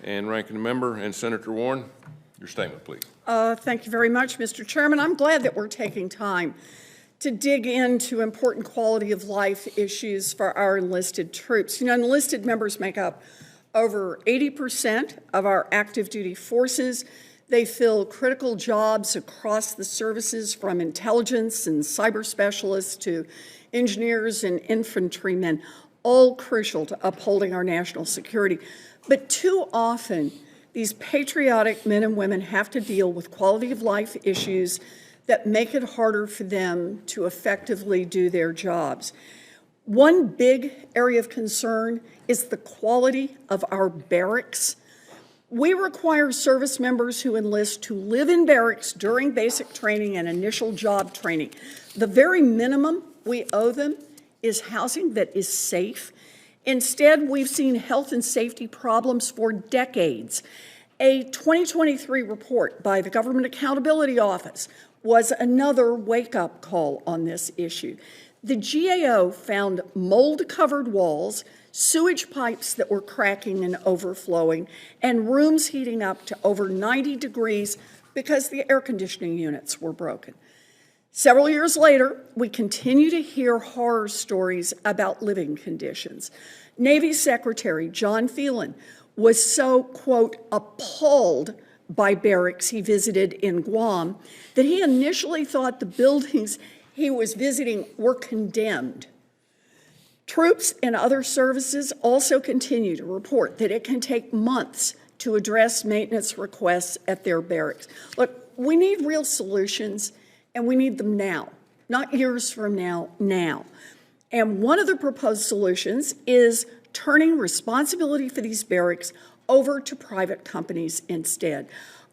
And Ranking Member and Senator Warren, your statement, please. Thank you very much, Mr. Chairman. I'm glad that we're taking time to dig into important quality of life issues for our enlisted troops. You know, enlisted members make up over 80% of our active duty forces. They fill critical jobs across the services, from intelligence and cyber specialists to engineers and infantrymen, all crucial to upholding our national security. But too often, these patriotic men and women have to deal with quality of life issues that make it harder for them to effectively do their jobs. One big area of concern is the quality of our barracks. We require service members who enlist to live in barracks during basic training and initial job training. The very minimum we owe them is housing that is safe. Instead, we've seen health and safety problems for decades. A 2023 report by the Government Accountability Office was another wake-up call on this issue. The GAO found mold-covered walls, sewage pipes that were cracking and overflowing, and rooms heating up to over 90 degrees because the air conditioning units were broken. Several years later, we continue to hear horror stories about living conditions. Navy Secretary John Phelan was so, quote, appalled by barracks he visited in Guam that he initially thought the buildings he was visiting were condemned. Troops and other services also continue to report that it can take months to address maintenance requests at their barracks. Look, we need real solutions, and we need them now, not years from now. And one of the proposed solutions is turning responsibility for these barracks over to private companies instead.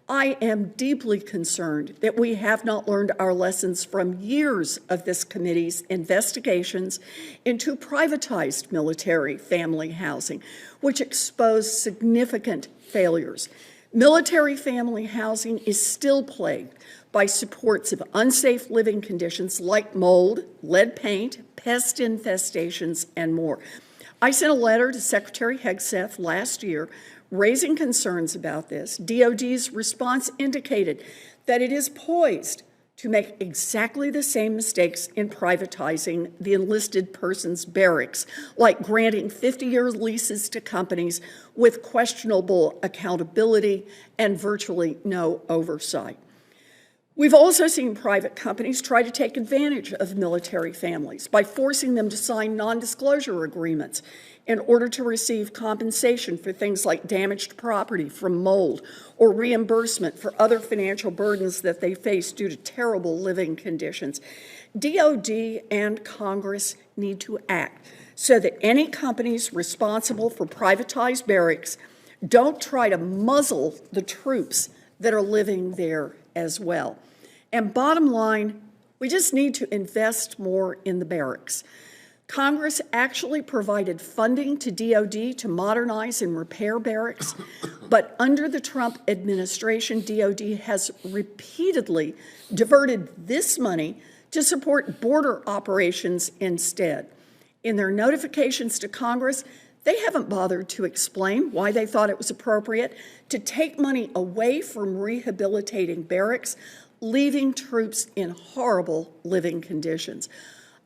I am deeply concerned that we have not learned our lessons from years of this committee's investigations into privatized military family housing, which exposed significant failures. Military family housing is still plagued by supports of unsafe living conditions like mold, lead paint, pest infestations, and more. I sent a letter to Secretary Hegseth last year raising concerns about this. DoD's response indicated that it is poised to make exactly the same mistakes in privatizing the enlisted person's barracks, like granting 50-year leases to companies with questionable accountability and virtually no oversight. We've also seen private companies try to take advantage of military families by forcing them to sign non-disclosure agreements in order to receive compensation for things like damaged property from mold or reimbursement for other financial burdens that they face due to terrible living conditions. DoD and Congress need to act so that any companies responsible for privatized barracks don't try to muzzle the troops that are living there as well. And bottom line, we just need to invest more in the barracks. Congress actually provided funding to DoD to modernize and repair barracks, but under the Trump administration, DoD has repeatedly diverted this money to support border operations instead. In their notifications to Congress, they haven't bothered to explain why they thought it was appropriate to take money away from rehabilitating barracks, leaving troops in horrible living conditions.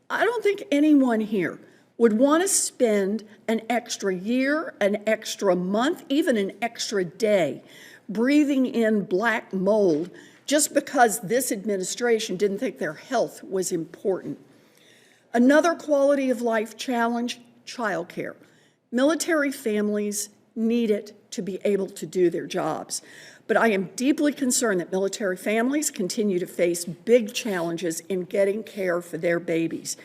I don't think anyone here would want to spend an extra year, an extra month, even an extra day breathing in black mold just because this administration didn't think their health was important. Another quality of life challenge, childcare. Military families need it to be able to do their jobs. But I am deeply concerned that military families continue to face big challenges in getting care for their babies.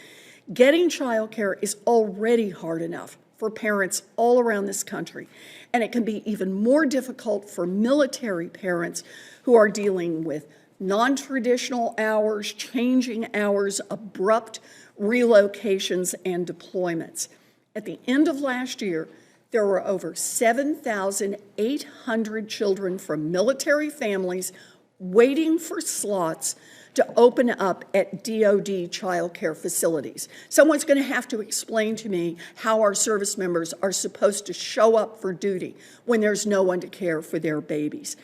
Getting child care is already hard enough for parents all around this country, and it can be even more difficult for military parents who are dealing with non-traditional hours, changing hours, abrupt relocations, and deployments. At the end of last year, there were over 7,800 children from military families waiting for slots to open up at DoD child care facilities. Someone's going to have to explain to me how our service members are supposed to show up for duty when there's no one to care for their babies.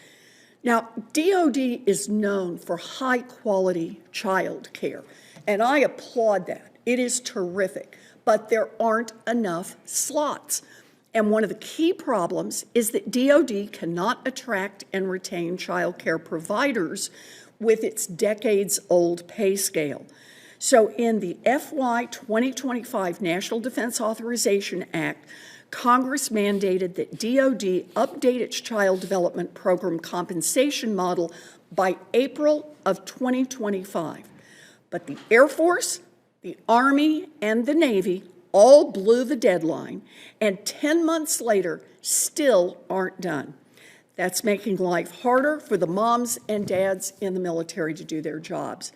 Now, DoD is known for high-quality child care, and I applaud that. It is terrific, but there aren't enough slots. And one of the key problems is that DoD cannot attract and retain child care providers with its decades-old pay scale. So in the FY 2025 National Defense Authorization Act, Congress mandated that DoD update its Child Development Program compensation model by April of 2025. But the Air Force, the Army, and the Navy all blew the deadline, and 10 months later still aren't done. That's making life harder for the moms and dads in the military to do their jobs.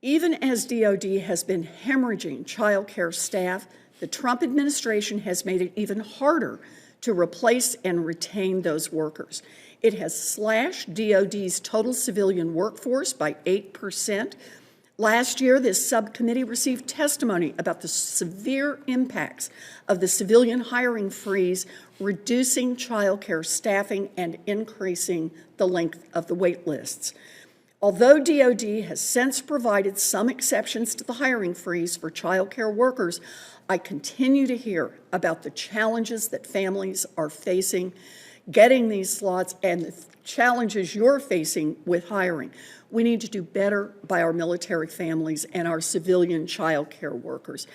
Even as DoD has been hemorrhaging child care staff, the Trump administration has made it even harder to replace and retain those workers. It has slashed DoD's total civilian workforce by 8%. Last year, this subcommittee received testimony about the severe impacts of the civilian hiring freeze, reducing child care staffing and increasing the length of the wait lists. Although DoD has since provided some exceptions to the hiring freeze for child care workers, I continue to hear about the challenges that families are facing getting these slots and the challenges you're facing with hiring. We need to do better by our military families and our civilian child care workers.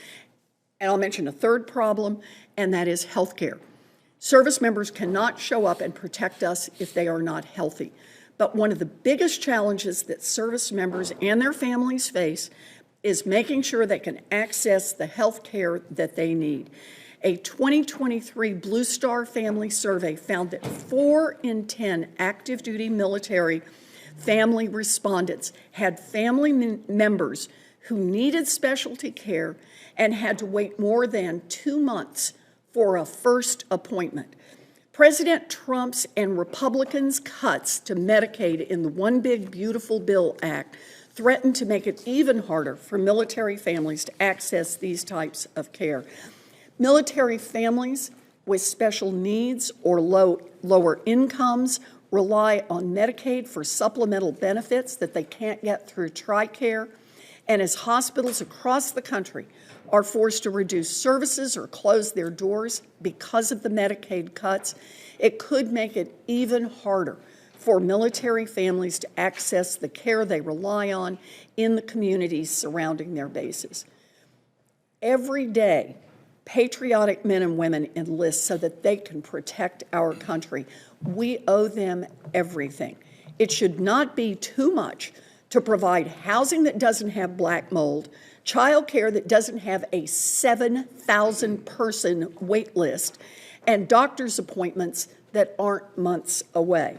And I'll mention a third problem, and that is health care. Service members cannot show up and protect us if they are not healthy. But one of the biggest challenges that service members and their families face is making sure they can access the health care that they need. A 2023 Blue Star Family Survey found that 4 in 10 active duty military family respondents had family members who needed specialty care and had to wait more than 2 months for a first appointment. President Trump's and Republicans' cuts to Medicaid in the One Big Beautiful Bill Act threatened to make it even harder for military families to access these types of care. Military families with special needs or lower incomes rely on Medicaid for supplemental benefits that they can't get through TRICARE. And as hospitals across the country are forced to reduce services or close their doors because of the Medicaid cuts, it could make it even harder for military families to access the care they rely on in the communities surrounding their bases. Every day, patriotic men and women enlist so that they can protect our country. We owe them everything. It should not be too much to provide housing that doesn't have black mold, child care that doesn't have a 7,000-person wait list, and doctor's appointments that aren't months away.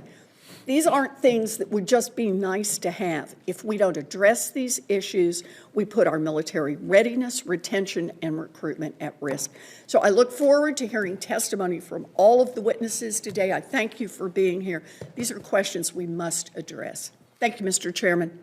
These aren't things that would just be nice to have. If we don't address these issues, we put our military readiness, retention, and recruitment at risk. So I look forward to hearing testimony from all of the witnesses today. I thank you for being here. These are questions we must address. Thank you, Mr. Chairman.